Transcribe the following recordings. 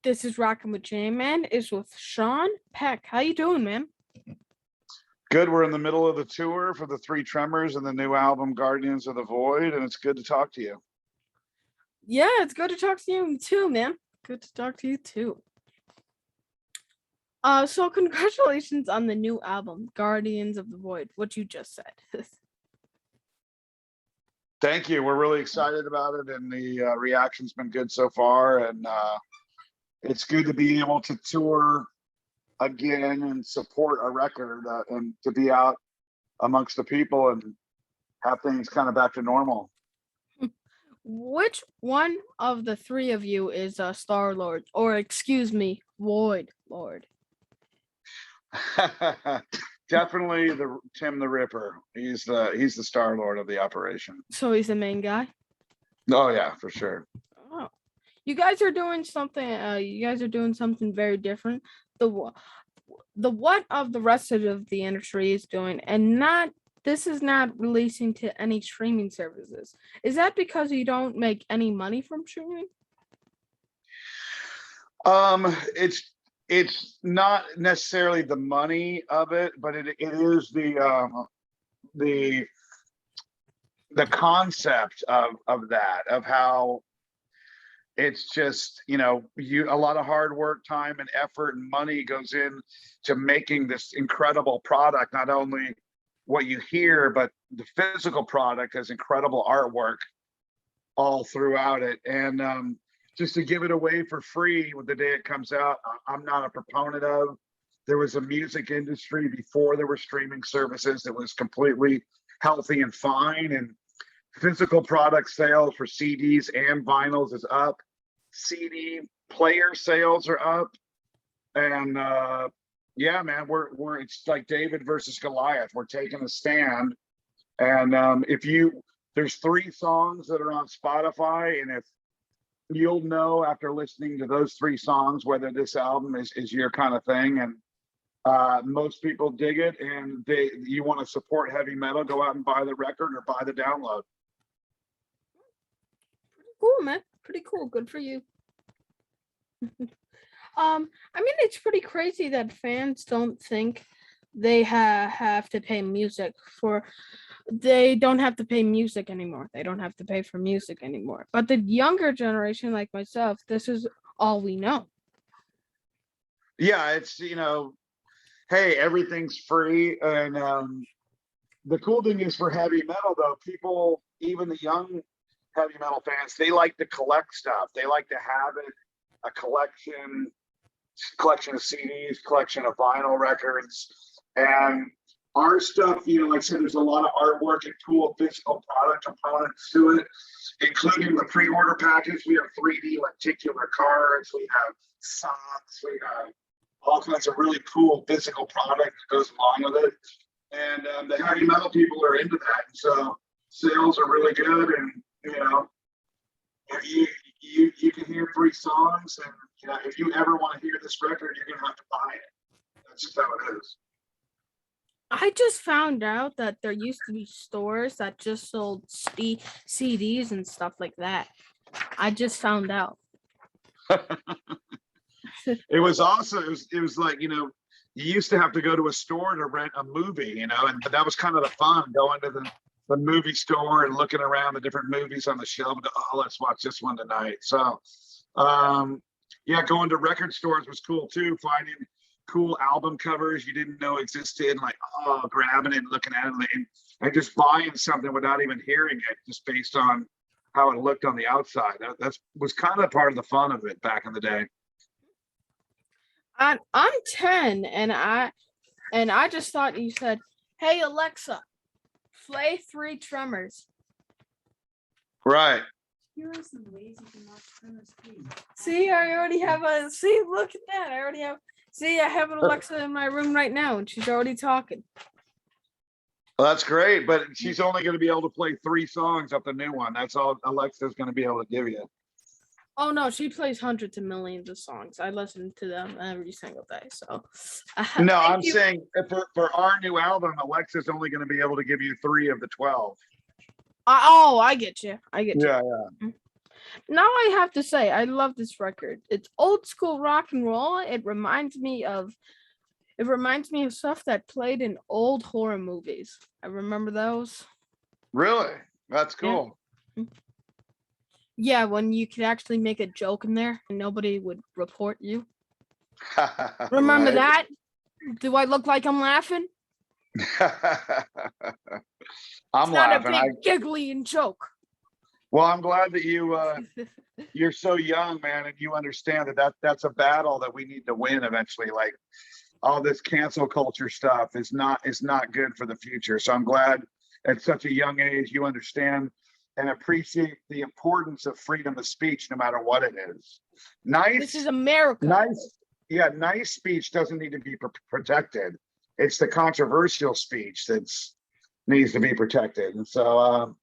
This is Rockin' with J-Man. Is with Sean Peck. How you doing, man? Good. We're in the middle of the tour for the Three Tremors and the new album Guardians of the Void, and it's good to talk to you. Yeah, it's good to talk to you too, man. Good to talk to you too. So congratulations on the new album, Guardians of the Void. What you just said. Thank you. We're really excited about it, and the reaction's been good so far. And it's good to be able to tour again and support a record and to be out amongst the people and have things kind of back to normal. Which one of the three of you is Star Lord, or excuse me, Void Lord? Definitely the Tim the Ripper. He's the Star Lord of the operation. So he's the main guy. Oh yeah, for sure. Oh, you guys are doing something. You guys are doing something very different. The what of the rest of the industry is doing, and not. This is not releasing to any streaming services. Is that because you don't make any money from streaming? It's not necessarily the money of it, but it is the concept of that, of how it's just, a lot of hard work, time and effort and money goes in to making this incredible product. Not only what you hear, but the physical product has incredible artwork all throughout it. And just to give it away for free with the day it comes out, I'm not a proponent of. There was a music industry before there were streaming services that was completely healthy and fine, and physical product sales for CDs and vinyls is up. CD player sales are up. And yeah, man, we're it's like David versus Goliath. We're taking a stand. And there's 3 songs that are on Spotify, and if you'll know after listening to those 3 songs whether this album is your kind of thing. And most people dig it, and you want to support heavy metal, go out and buy the record or buy the download. Pretty cool, man. Pretty cool. Good for you. I mean, it's pretty crazy that fans don't think they have to pay music for. They don't have to pay music anymore. They don't have to pay for music anymore. But the younger generation, like myself, this is all we know. Yeah, it's hey, everything's free. And the cool thing is, for heavy metal though, people, even the young heavy metal fans, they like to collect stuff. They like to have it, a collection of CDs, collection of vinyl records. And our stuff, like I said, there's a lot of artwork and cool physical product components to it, including the pre-order package. We have 3D lenticular cards, we have socks, we have all kinds of really cool physical product that goes along with it. And the heavy metal people are into that. And so sales are really good. And, if you can hear 3 songs, and, if you ever want to hear this record, you're going to have to buy it. That's just how it is. I just found out that there used to be stores that just sold CDs and stuff like that. I just found out. It was awesome. It was like, you used to have to go to a store to rent a movie, and that was kind of the fun, going to the movie store and looking around the different movies on the shelf and let's watch this one tonight. So yeah, going to record stores was cool too, finding cool album covers you didn't know existed, like grabbing it and looking at it and just buying something without even hearing it, just based on how it looked on the outside. That was kind of part of the fun of it back in the day. I'm 10, and I just thought you said, "Hey Alexa, play Three Tremors." Right. Here are some ways you can watch Tremors free. See, I already have look at that. I have an Alexa in my room right now, and she's already talking. Well, that's great, but she's only going to be able to play 3 songs of the new one. That's all Alexa's going to be able to give you. Oh no, she plays hundreds of millions of songs. I listen to them every single day. So no, I'm saying for our new album, Alexa's only going to be able to give you 3 of the 12. I get you. Yeah. Now I have to say, I love this record. It's old school rock and roll. It reminds me of stuff that played in old horror movies. I remember those. Really? That's Yeah. cool. Yeah, when you could actually make a joke in there and nobody would report you. Remember Right? that? Do I look like I'm laughing? I'm It's not a laughing. big giggly joke. Well, I'm glad that you're so young, man, and you understand that's a battle that we need to win eventually. Like all this cancel culture stuff is not good for the future. So I'm glad at such a young age you understand and appreciate the importance of freedom of speech, no matter what it is. This is America. Nice speech doesn't need to be protected. It's the controversial speech that's needs to be protected. And so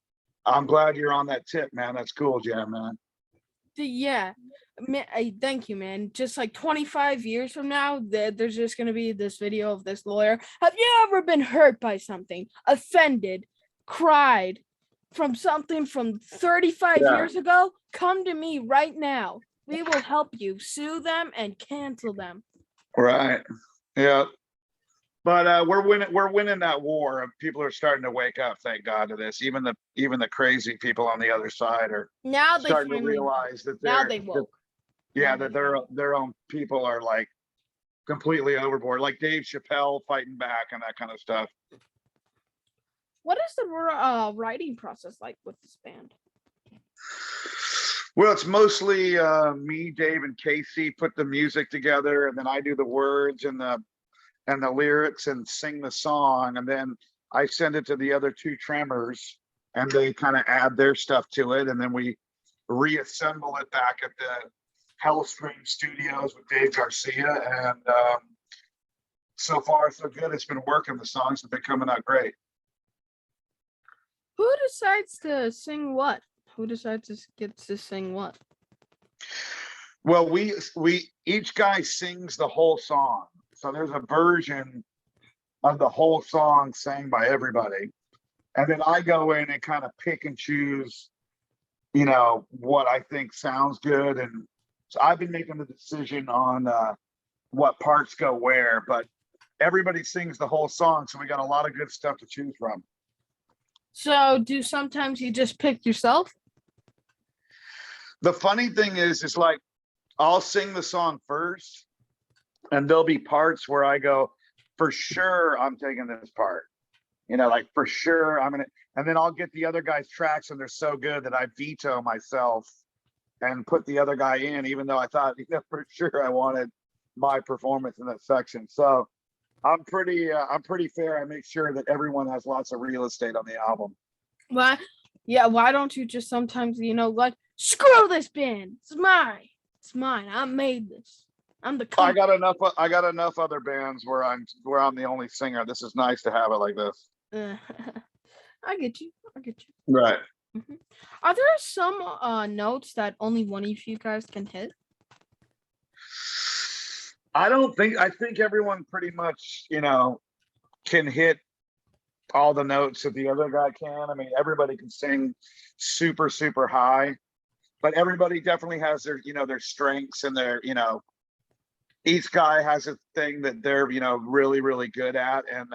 I'm glad you're on that tip, man. That's cool, Jam, man. Yeah. Thank you, man. Just like 25 years from now, there's just going to be this video of this lawyer. Have you ever been hurt by something, offended, cried from something from 35 Yeah. years ago? Come to me right now. We will help you sue them and cancel them. Right. Yeah. But we're winning that war. People are starting to wake up, thank God, to this. Even the crazy people on the other side are Now they starting to finally realize that now they woke. that their own people are like completely overboard, like Dave Chappelle fighting back and that kind of stuff. What is the writing process like with this band? Well, it's mostly me, Dave, and Casey put the music together, and then I do the words and the lyrics and sing the song, and then I send it to the other two Tremors, and they kind of add their stuff to it, and then we reassemble it back at the Hellstream Studios with Dave Garcia, and so far so good. It's been working. The songs have been coming out great. Who decides to sing what? Who decides to sing what? Well, we each guy sings the whole song. So there's a version of the whole song sang by everybody. And then I go in and kind of pick and choose, what I think sounds good. And so I've been making the decision on what parts go where, but everybody sings the whole song. So we got a lot of good stuff to choose from. So do sometimes you just pick yourself? The funny thing is like, I'll sing the song first, and there'll be parts where I go, for sure, I'm taking this part. Like for sure, I'm gonna, and then I'll get the other guy's tracks, and they're so good that I veto myself and put the other guy in, even though I thought, for sure I wanted my performance in that section. So I'm pretty fair. I make sure that everyone has lots of real estate on the album. Why? Yeah. Why don't you just sometimes, like, screw this band. It's mine. It's mine. I made this. I'm the company. I got enough other bands where I'm the only singer. This is nice to have it like this. I get you. Right. Mm-hmm. Are there some notes that only one of you guys can hit? I think everyone pretty much, can hit all the notes that the other guy can. I mean, everybody can sing super, super high, but everybody definitely has their, their strengths and their, each guy has a thing that they're, really, really good at. And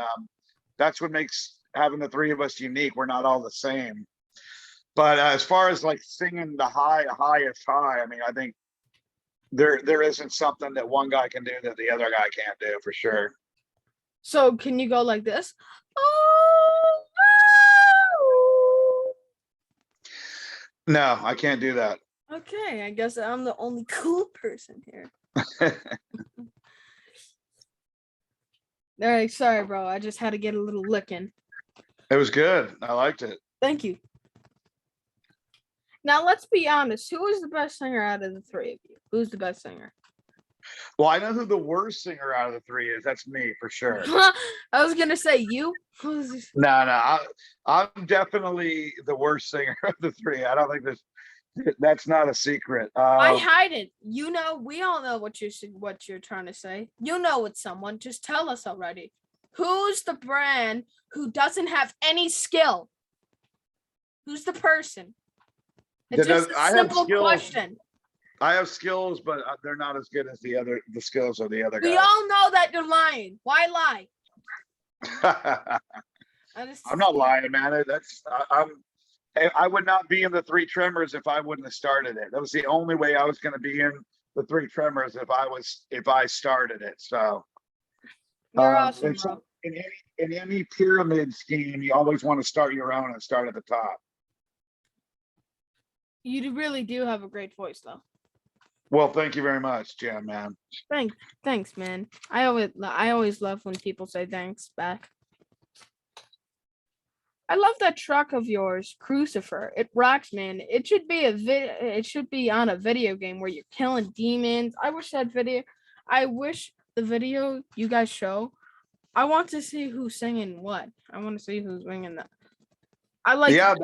that's what makes having the three of us unique. We're not all the same. But as far as like singing the highest high, I mean, I think there isn't something that one guy can do that the other guy can't do, for sure. So can you go like this? No, I can't do that. Okay, I guess I'm the only cool person here. All right, sorry, bro. I just had to get a little licking. It was good. I liked it. Thank you. Now, let's be honest. Who is the best singer out of the three of you? Who's the best singer? Well, I know who the worst singer out of the three is. That's me, for sure. I was going to say you. No. I'm definitely the worst singer of the three. I don't think that's not a secret. I hide it. We all know what you're trying to say. It's someone. Just tell us already. Who's the brand who doesn't have any skill? Who's the person? It's just a I have simple skills. question. I have skills, but they're not as good as the skills of the other We guys. all know that you're lying. Why lie? I'm not lying, man. I would not be in the Three Tremors if I wouldn't have started it. That was the only way I was going to be in the Three Tremors if I started it. So You're awesome, it's bro. in any pyramid scheme, you always want to start your own and start at the top. You really do have a great voice, though. Well, thank you very much, Jam, man. Thanks, man. I always love when people say thanks back. I love that truck of yours, Crucifer. It rocks, man. It should be It should be on a video game where you're killing demons. I wish the video you guys show. I want to see who's singing what. I want to see who's singing that. I like. Yeah,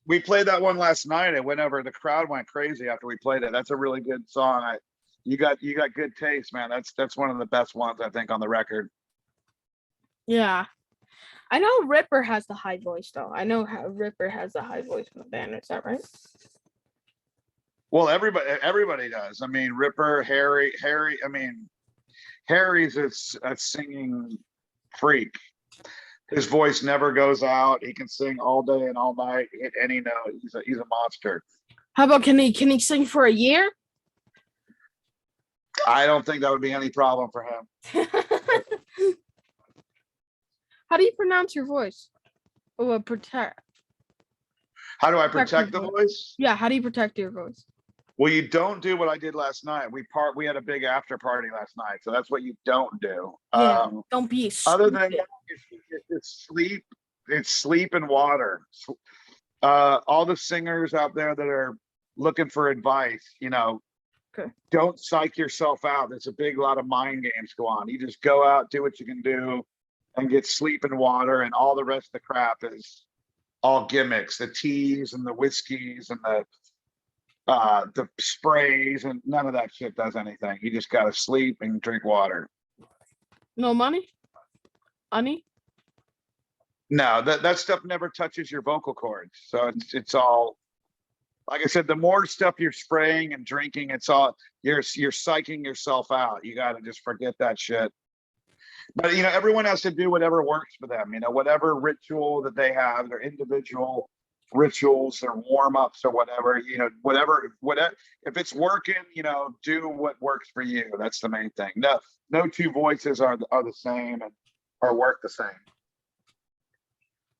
we played that one last night. It went over. The crowd went crazy after we played it. That's a really good song. You got good taste, man. That's one of the best ones I think on the record. Yeah. I know Ripper has the high voice, though. I know how Ripper has the high voice in the band. Is that right? Well, everybody does. I mean, Ripper, Harry. I mean, Harry's a singing freak. His voice never goes out. He can sing all day and all night, hit any note. He's a monster. How about can he sing for a year? I don't think that would be any problem for him. How do you pronounce your voice? Oh, protect. How do I protect the voice? Yeah, how do you protect your voice? Well, you don't do what I did last night. We had a big after party last night, so that's what you don't do. Yeah, don't be other than that, it's sleep. It's sleep and water. All the singers out there that are looking for advice, okay, don't psych yourself out. There's a lot of mind games go on. You just go out, do what you can do, and get sleep and water, and all the rest of the crap is all gimmicks. The teas and the whiskeys and the sprays, and none of that shit does anything. You just gotta sleep and drink water. No money? Honey? No, that stuff never touches your vocal cords. So it's all, like I said, the more stuff you're spraying and drinking, it's all you're psyching yourself out. You gotta just forget that shit. But everyone has to do whatever works for them. Whatever ritual that they have, their individual rituals, their warm-ups or whatever. Whatever. If it's working, do what works for you. That's the main thing. No two voices are the same or work the same.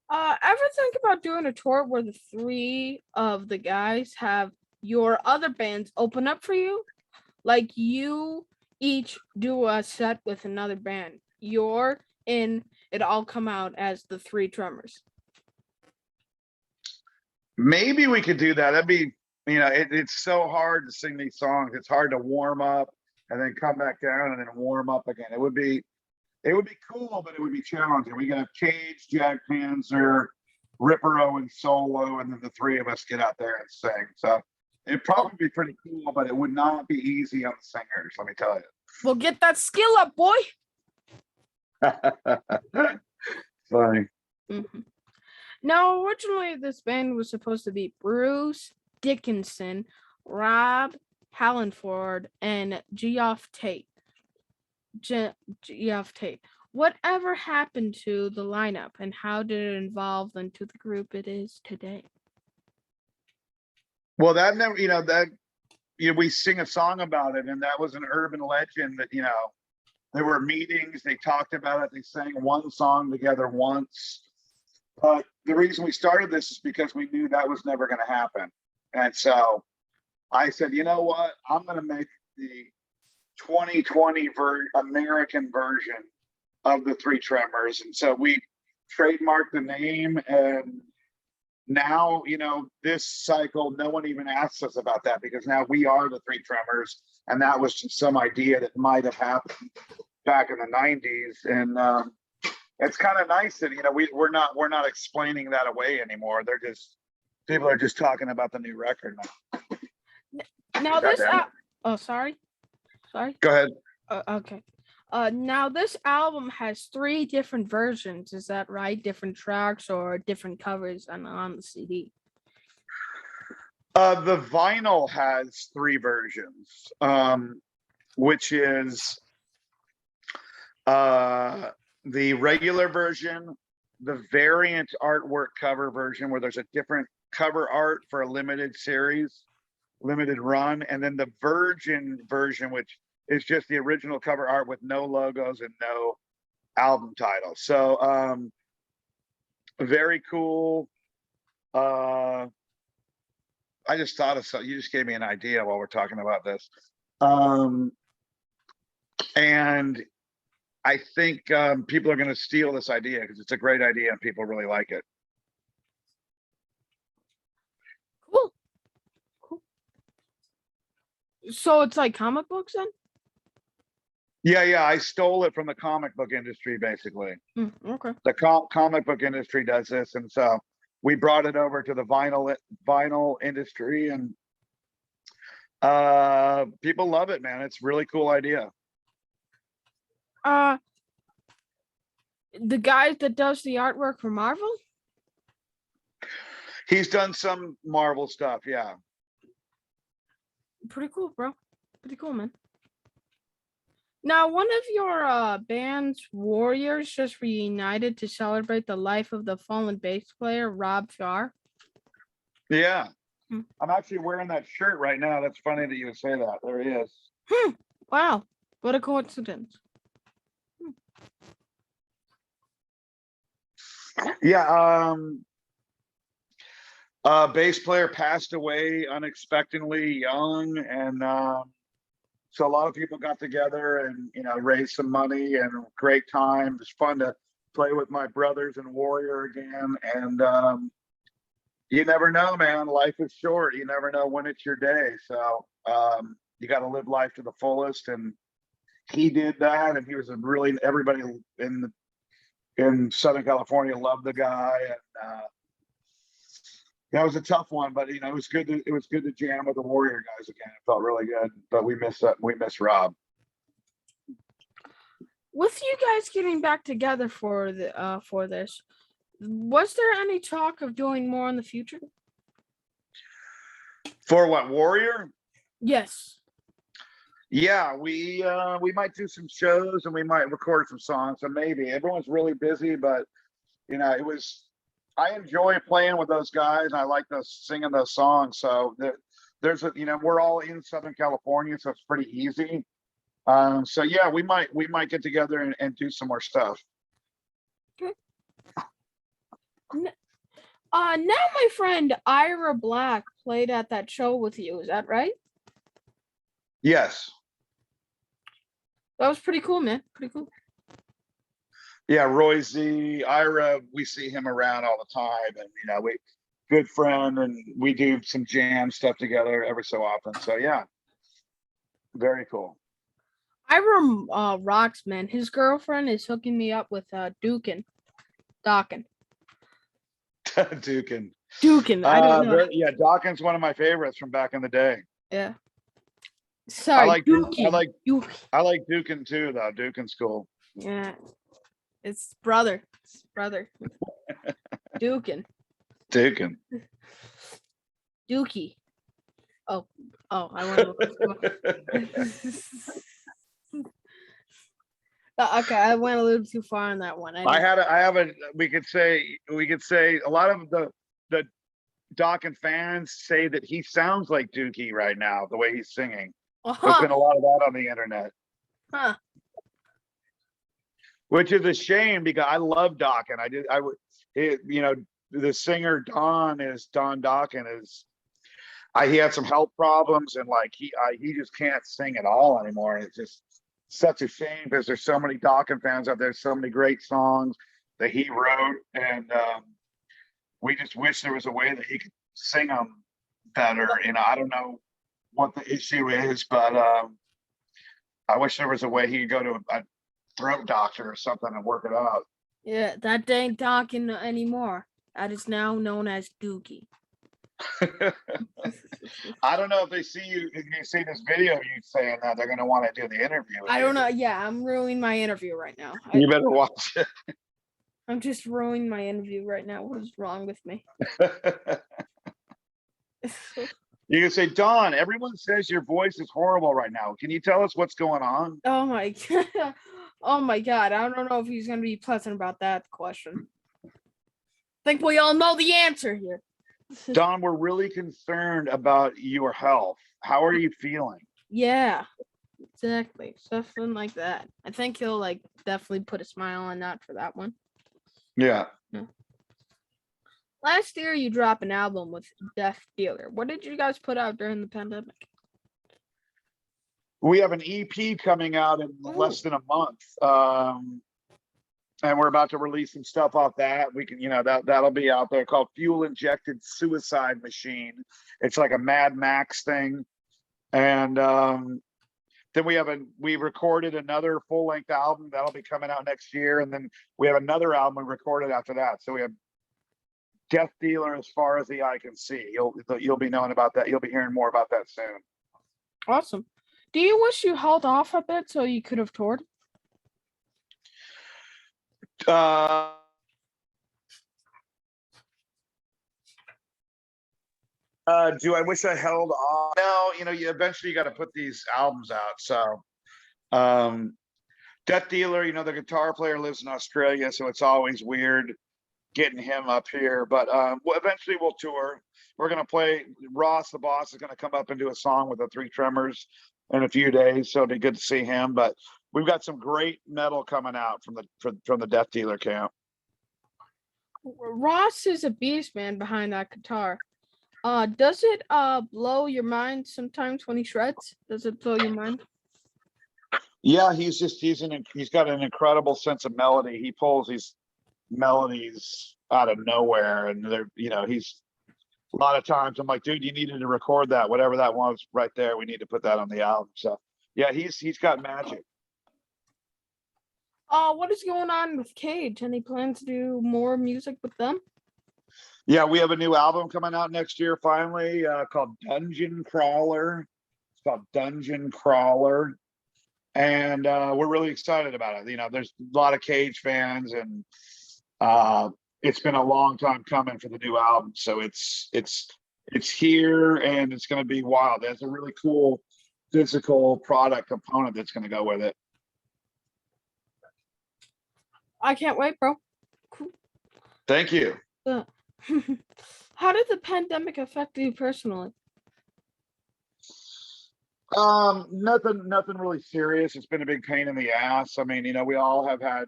Ever think about doing a tour where the three of the guys have your other bands open up for you? Like you each do a set with another band. You're in it all come out as the Three Tremors. Maybe we could do that. That'd be, it's so hard to sing these songs. It's hard to warm up and then come back down and then warm up again. It would be cool, but it would be challenging. We can have Cage, Jack Panzer, Ripper, Owens solo, and then the three of us get out there and sing. So it'd probably be pretty cool, but it would not be easy on the singers, let me tell you. Well, get that skill up, boy. Funny. Mm-hmm. Now, originally, this band was supposed to be Bruce Dickinson, Rob Hallenford, and Geoff Tate. Geoff Tate. Whatever happened to the lineup, and how did it evolve into the group it is today? Well, that never, we sing a song about it, and that was an urban legend that, there were meetings, they talked about it, they sang one song together once. But the reason we started this is because we knew that was never going to happen. And so I said, you know what? I'm going to make the 2020 American version of the Three Tremors. And so we trademarked the name. And now, this cycle, no one even asks us about that because now we are the Three Tremors. And that was just some idea that might have happened back in the 90s. And it's kind of nice that, we're not explaining that away anymore. People are just talking about the new record now. Now sorry. Go ahead. Okay. Now this album has 3 different versions. Is that right? Different tracks or different covers on the CD? The vinyl has 3 versions, which is the regular version, the variant artwork cover version, where there's a different cover art for a limited series, limited run, and then the virgin version, which is just the original cover art with no logos and no album title. So very cool. I just thought of something. You just gave me an idea while we're talking about this. And I think people are going to steal this idea because it's a great idea and people really like it. Cool. Cool. So it's like comic books then? Yeah. I stole it from the comic book industry, basically. Okay. The comic book industry does this. And so we brought it over to the vinyl industry, and people love it, man. It's a really cool idea. The guy that does the artwork for Marvel? He's done some Marvel stuff, yeah. Pretty cool, bro. Pretty cool, man. Now, one of your band's Warriors just reunited to celebrate the life of the fallen bass player, Rob Farr. Yeah. I'm actually wearing that shirt right now. That's funny that you would say that. There he is. Wow. What a coincidence. Yeah. Bass player passed away unexpectedly young, and so a lot of people got together and raised some money, and great time. It was fun to play with my brothers in Warrior again. And you never know, man. Life is short. You never know when it's your day. So you got to live life to the fullest. And he did that, and he was everybody in Southern California loved the guy, and that was a tough one, but it was good to jam with the Warrior guys again. It felt really good, but we miss Rob. With you guys getting back together for this, was there any talk of doing more in the future? For what, Warrior? Yes. Yeah, we might do some shows and we might record some songs. So maybe everyone's really busy, but I enjoy playing with those guys, and I like singing those songs. So there's we're all in Southern California, so it's pretty easy. So yeah, we might get together and do some more stuff. Okay. Now my friend Ira Black played at that show with you. Is that right? Yes. That was pretty cool, man. Pretty cool. Yeah, Roy Z, Ira, we see him around all the time, and we good friend, and we do some jam stuff together every so often. So yeah, very cool. Ira rocks, man. His girlfriend is hooking me up with Dukin. Dukin. Dukin. I don't know. Yeah, Dawkins, one of my favorites from back in the day. Yeah. Sorry, I like Dukin. I like Dukin too, though. Dukin's cool. Yeah. It's brother. Dukin. Dukin. Dookie. Oh, I want to okay, I went a little too far on that one. We could say a lot of the Dawkins fans say that he sounds like Dookie right now, the way he's singing. There's been a lot of that on the internet. Huh. Which is a shame because I love Dawkins. The singer Don Dawkins he had some health problems, and he just can't sing at all anymore. And it's just such a shame because there's so many Dawkins fans out there, so many great songs that he wrote, and we just wish there was a way that he could sing them better. I don't know what the issue is, but I wish there was a way he could go to a throat doctor or something and work it out. Yeah, that ain't Dawkins anymore. That is now known as Dookie. I don't know if you see this video of you saying that, they're going to want to do the interview. I don't know. Yeah, I'm ruining my interview right now. You better watch it. I'm just ruining my interview right now. What is wrong with me? You can say, Dawn, everyone says your voice is horrible right now. Can you tell us what's going on? Oh my god. Oh my god. I don't know if he's gonna be pleasant about that question. I think we all know the answer here. Dawn, we're really concerned about your health. How are you feeling? Yeah, exactly. Something like that. I think he'll like definitely put a smile on that for that one. Yeah. Last year you dropped an album with Death Dealer. What did you guys put out during the pandemic? We have an EP coming out in less than a month. And we're about to release some stuff off that. We can, that'll be out there, called Fuel Injected Suicide Machine. It's like a Mad Max thing. And then we recorded another full-length album that'll be coming out next year. And then we have another album we recorded after that. So we have Death Dealer as far as the eye can see. You'll be knowing about that. You'll be hearing more about that soon. Awesome. Do you wish you held off a bit so you could have toured? Do I wish I held on? No, you eventually got to put these albums out. So Death Dealer, the guitar player lives in Australia, so it's always weird getting him up here. But eventually we'll tour. We're gonna play. Ross, the boss, is gonna come up and do a song with the Three Tremors in a few days, so it'll be good to see him. But we've got some great metal coming out from the Death Dealer camp. Ross is a beast, man, behind that guitar. Does it blow your mind sometimes when he shreds? Does it blow your mind? Yeah, he's got an incredible sense of melody. He pulls these melodies out of nowhere, and he's a lot of times I'm like, dude, you needed to record that, whatever that was right there. We need to put that on the album. So yeah, he's got magic. What is going on with Cage? Any plans to do more music with them? Yeah, we have a new album coming out next year, finally, called Dungeon Crawler. It's called Dungeon Crawler. And we're really excited about it. There's a lot of Cage fans, and it's been a long time coming for the new album. So it's here, and it's going to be wild. There's a really cool physical product component that's going to go with it. I can't wait, bro. Cool. Thank you. How did the pandemic affect you personally? Nothing really serious. It's been a big pain in the ass. I mean, we all have had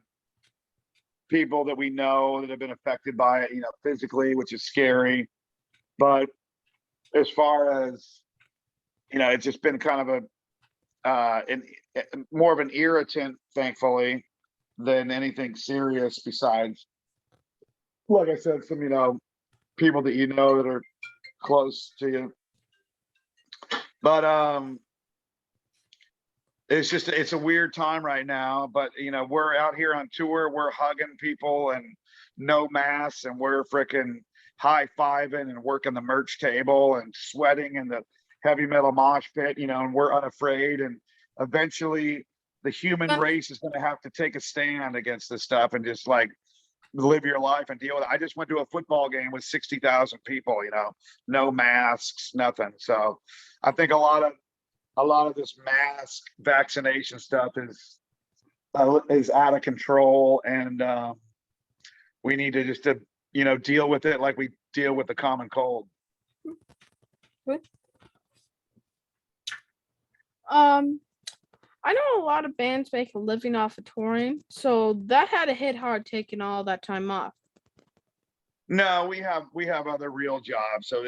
people that we know that have been affected by it, physically, which is scary. But as far as, it's just been kind of more of an irritant, thankfully, than anything serious, besides, like I said, some, people that that are close to you. But it's a weird time right now. But we're out here on tour, we're hugging people and no masks, and we're freaking high-fiving and working the merch table and sweating in the heavy metal mosh pit, and we're unafraid. And eventually the human race is going to have to take a stand against this stuff and just like live your life and deal with it. I just went to a football game with 60,000 people, no masks, nothing. So I think a lot of this mask vaccination stuff is out of control, and we need to just deal with it like we deal with the common cold. I know a lot of bands make a living off of touring, so that had to hit hard taking all that time off. No, we have other real jobs, so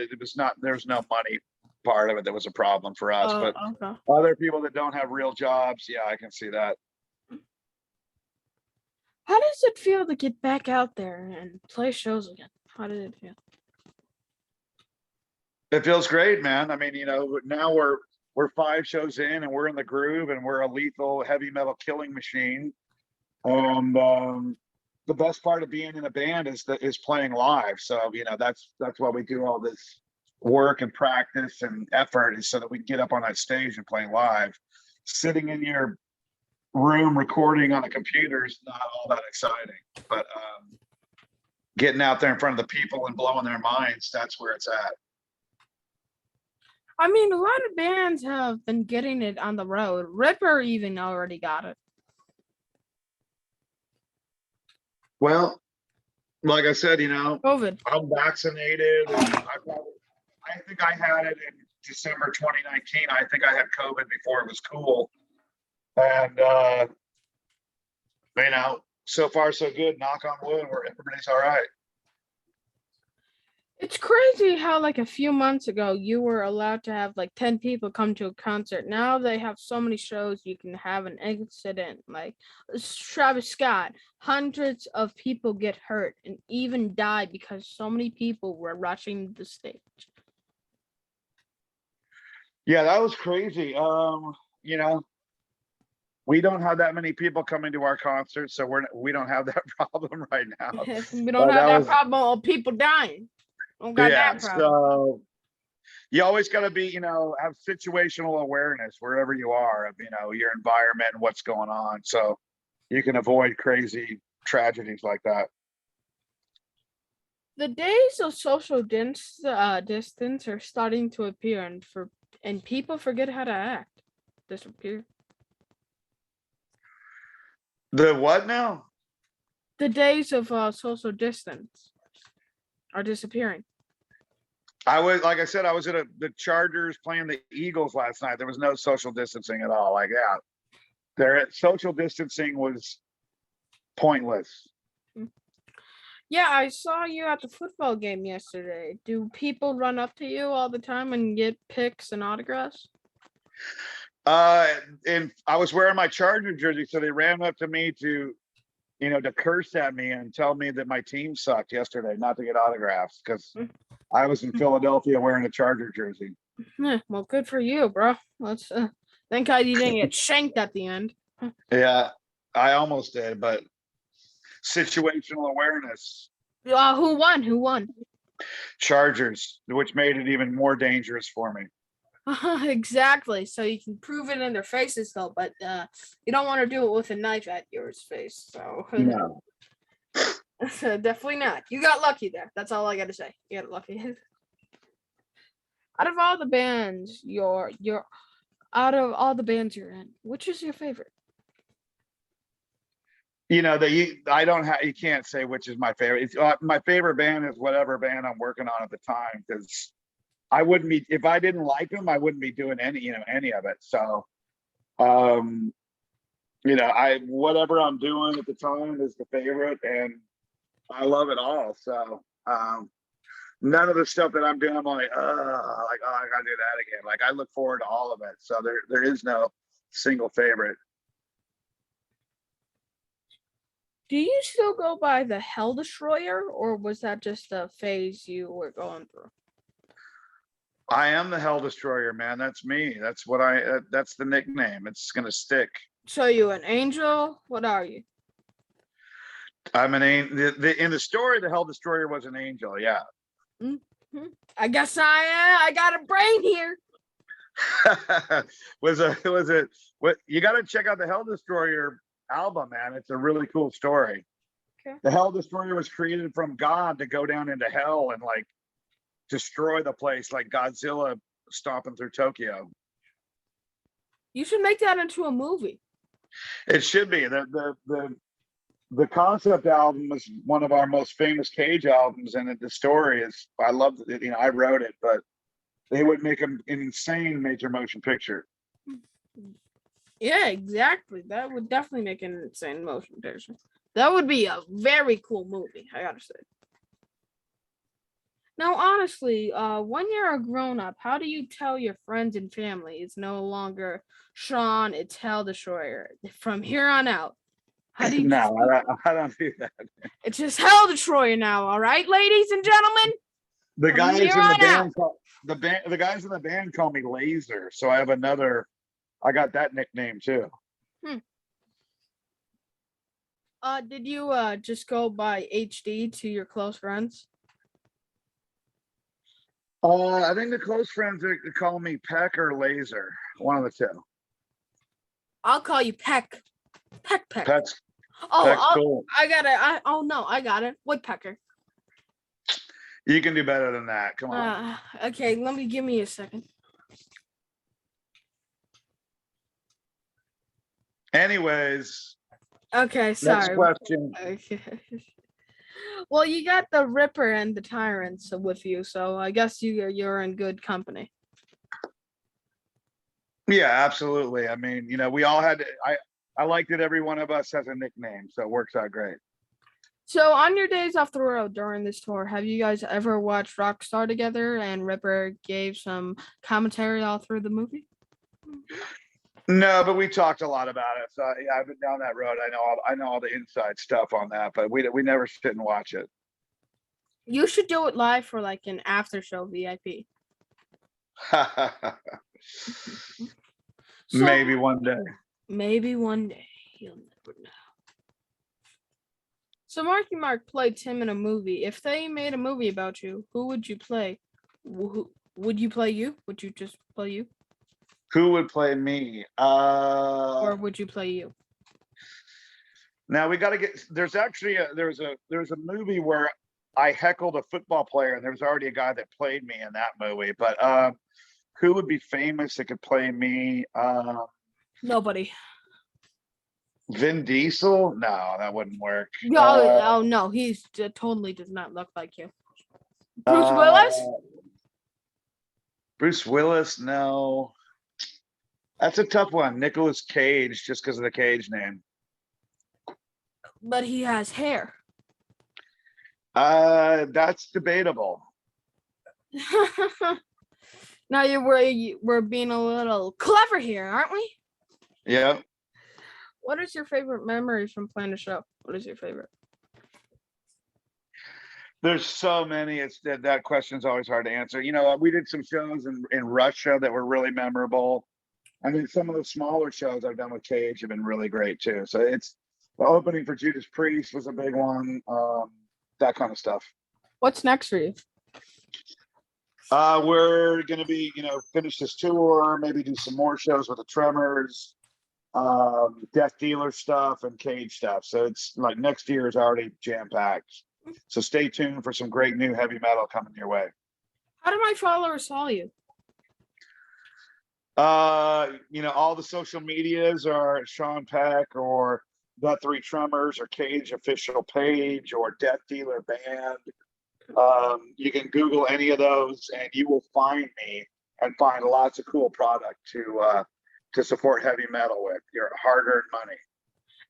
there's no money part of it that was a problem for us. But okay. Other people that don't have real jobs, yeah, I can see that. How does it feel to get back out there and play shows again? How did it feel? It feels great, man. I mean, now we're 5 shows in, and we're in the groove, and we're a lethal heavy metal killing machine. And the best part of being in a band is playing live. So that's why we do all this work and practice and effort, is so that we can get up on that stage and play live. Sitting in your room recording on a computer is not all that exciting, but getting out there in front of the people and blowing their minds, that's where it's at. I mean, a lot of bands have been getting it on the road. Ripper even already got it. Well, like I said, COVID. I'm vaccinated. And I think I had it in December 2019. I think I had COVID before it was cool. And, so far so good. Knock on wood, where everybody's all right. It's crazy how like a few months ago you were allowed to have like 10 people come to a concert. Now they have so many shows you can have an incident like Travis Scott. Hundreds of people get hurt and even die because so many people were rushing the stage. Yeah, that was crazy. We don't have that many people coming to our concerts, so we don't have that problem right now. We don't But have that was problem of people dying. Don't got yeah. that problem. So you always got to be, have situational awareness wherever you are of, your environment and what's going on, so you can avoid crazy tragedies like that. The days of social distance are starting to appear, and people forget how to act. Disappear. The what now? The days of social distance are disappearing. Like I said, I was at the Chargers playing the Eagles last night. There was no social distancing at all. Like, yeah, social distancing was pointless. Yeah, I saw you at the football game yesterday. Do people run up to you all the time and get pics and autographs? And I was wearing my Charger jersey, so they ran up to me to curse at me and tell me that my team sucked yesterday, not to get autographs because I was in Philadelphia wearing a Charger jersey. Well, good for you, bro. Let's thank God you didn't get shanked at the end. Yeah, I almost did, but situational awareness. Who won? Who won? Chargers, which made it even more dangerous for me. Exactly. So you can prove it in their faces, though, but you don't want to do it with a knife at your face. So no, definitely not. You got lucky there. That's all I got to say. You got lucky. Out of all the bands you're out of all the bands you're in, which is your favorite? I don't have. You can't say which is my favorite. It's, my favorite band is whatever band I'm working on at the time, because I wouldn't be, if I didn't like them, I wouldn't be doing any of it. So, whatever I'm doing at the time is the favorite, and I love it all. So, none of the stuff that I'm doing, I'm like, oh, I gotta do that again. Like, I look forward to all of it. So there is no single favorite. Do you still go by the Hell Destroyer, or was that just a phase you were going through? I am the Hell Destroyer, man. That's me. That's that's the nickname. It's gonna stick. So you an angel? What are you? I'm an angel. In the story, the Hell Destroyer was an angel. Yeah. Mm-hmm. I guess I got a brain here. was it? What you got to check out the Hell Destroyer album, man. It's a really cool story. Okay. The Hell Destroyer was created from God to go down into hell and like destroy the place, like Godzilla stomping through Tokyo. You should make that into a movie. It should be. The concept album was one of our most famous Cage albums, and the story is, I loved it. I wrote it, but they would make an insane major motion picture. Yeah, exactly. That would definitely make an insane motion picture. That would be a very cool movie, I gotta say. Now, honestly, when you're a grown-up, how do you tell your friends and family it's no longer Sean, it's Hell Destroyer from here on out? How do you No, I don't do that. It's just Hell Destroyer now, all right, ladies and gentlemen? The guys in the band the guys in the band call me Laser, so I got that nickname too. Did you just go by HD to your close friends? I think the close friends call me Peck or Laser, one of the two. I'll call you Peck. Peck. Peck's cool. I got it. Woodpecker. You can do better than that. Come on. Okay, give me a second. Anyways, Okay, next sorry. question. Okay. Well, you got the Ripper and the Tyrants with you, so I guess you're in good company. Yeah, absolutely. I mean, we all had. I like that every one of us has a nickname, so it works out great. So on your days off the road during this tour, have you guys ever watched Rockstar together and Ripper gave some commentary all through the movie? No, but we talked a lot about it. So yeah, I've been down that road. I know all the inside stuff on that, but we never sit and watch it. You should do it live for like an after show VIP. So, Maybe one day. Maybe one day. You'll never know. So Marky Mark played Tim in a movie. If they made a movie about you, who would you play? Would you play you? Would you just play you? Who would play me? Or would you play you? Now we got to get. There's actually there's a movie where I heckled a football player, and there's already a guy that played me in that movie. But who would be famous that could play me? Nobody. Vin Diesel? No, that wouldn't work. No, oh no, he's totally does not look like you. Bruce Willis? Bruce Willis? No. That's a tough one. Nicolas Cage, just because of the Cage name. But he has hair. That's debatable. Now we're being a little clever here, aren't we? Yeah. What is your favorite memory from playing the show? What is your favorite? There's so many. It's that question's always hard to answer. We did some shows in Russia that were really memorable. I mean, some of the smaller shows I've done with Cage have been really great too. So it's the opening for Judas Priest was a big one. That kind of stuff. What's next for you? We're gonna be, finish this tour, maybe do some more shows with the Tremors, Death Dealer stuff, and Cage stuff. So it's like next year is already jam packed. So stay tuned for some great new heavy metal coming your way. How do my followers follow you? All the social medias are Sean Peck or the Three Tremors or Cage official page or Death Dealer band. You can Google any of those and you will find me and find lots of cool product to support heavy metal with your hard-earned money.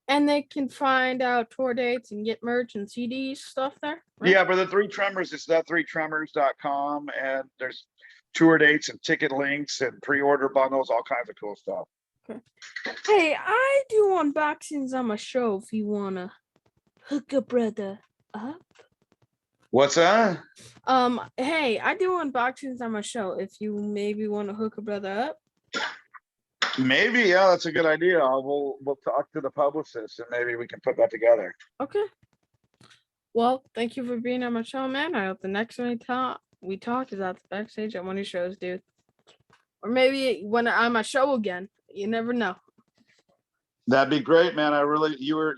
And they can find out tour dates and get merch and CDs stuff there. Right? Yeah, but the Three Tremors is the3tremors.com, and there's tour dates and ticket links and pre-order bundles, all kinds of cool stuff. Okay. Hey, I do unboxings on my show if you wanna hook a brother up. What's that? Hey, I do unboxings on my show if you maybe want to hook a brother up. Maybe, yeah, that's a good idea. We'll talk to the publicist and maybe we can put that together. Okay. Well, thank you for being on my show, man. I hope the next one we talk is at the backstage at one of your shows, dude. Or maybe when I'm on my show again. You never know. That'd be great, man. You're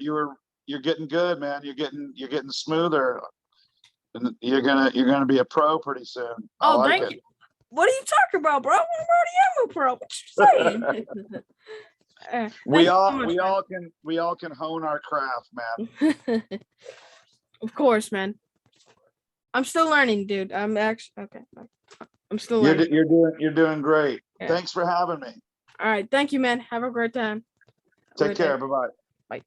getting good, man. You're getting smoother. And you're gonna be a pro pretty soon. Oh, thank you. What are you talking about, bro? I'm already a pro. What you saying? we all can hone our craft, man. Of course, man. I'm still learning, dude. I'm actually okay. I'm still learning. You're doing great. Yeah. Thanks for having me. All right, thank you, man. Have a great time. Take care. Bye-bye. Bye.